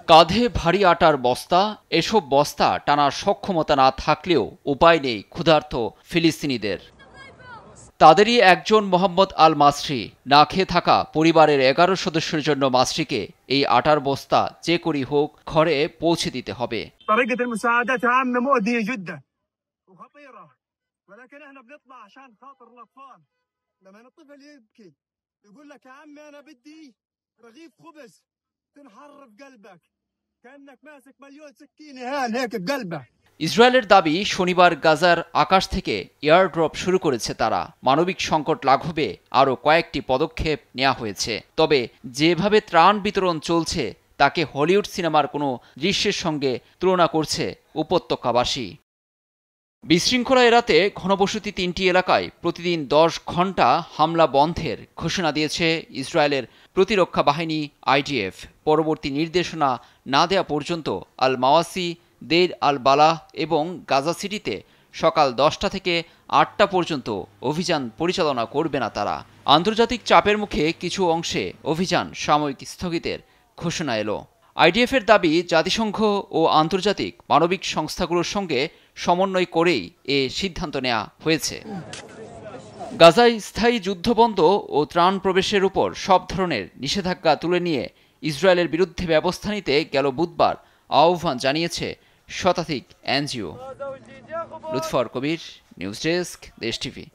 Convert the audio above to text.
কাঁধে ভারী আটার বস্তা, এসব বস্তা টানার সক্ষমতা না থাকলেও উপায় নেই ক্ষুধার্ত ফিলিস্তিনিদের। তাদেরই একজন মোহাম্মদ আল মাসরি না খেয়ে থাকা পরিবারের 11 সদস্যের জন্য মাসরিকে এই আটার বস্তা যে করেই হোক ঘরে পৌঁছে দিতে হবে। ইসরায়েলের দাবি, শনিবার গাজার আকাশ থেকে এয়ারড্রপ শুরু করেছে তারা। মানবিক সংকট লাঘবে আরও কয়েকটি পদক্ষেপ নেওয়া হয়েছে। তবে যেভাবে ত্রাণ বিতরণ চলছে তাকে হলিউড সিনেমার কোনো দৃশ্যের সঙ্গে তুলনা করছে উপত্যকাবাসী। বিশৃঙ্খলা এড়াতে ঘনবসতি 3টি এলাকায় প্রতিদিন 10 ঘণ্টা হামলা বন্ধের ঘোষণা দিয়েছে ইসরায়েলের প্রতিরক্ষা বাহিনী IDF। পরবর্তী নির্দেশনা না দেয়া পর্যন্ত আল মাওয়াসি, দেইর আল বালাহ এবং গাজা সিটিতে সকাল 10টা থেকে 8টা পর্যন্ত অভিযান পরিচালনা করবে না তারা। আন্তর্জাতিক চাপের মুখে কিছু অংশে অভিযান সাময়িক স্থগিতের ঘোষণা এলো। IDF-এর দাবি, জাতিসংঘ ও আন্তর্জাতিক মানবিক সংস্থাগুলোর সঙ্গে সমন্বয় করেই এ সিদ্ধান্ত নেওয়া হয়েছে। গাজায় স্থায়ী যুদ্ধবন্ধ ও ত্রাণ প্রবেশের উপর সব ধরনের নিষেধাজ্ঞা তুলে নিয়ে ইসরায়েলের বিরুদ্ধে ব্যবস্থা নিতে গেল বুধবার আহ্বান জানিয়েছে শতাধিক NGO। লুৎফর কবির, নিউজ ডেস্ক, দেশ টিভি।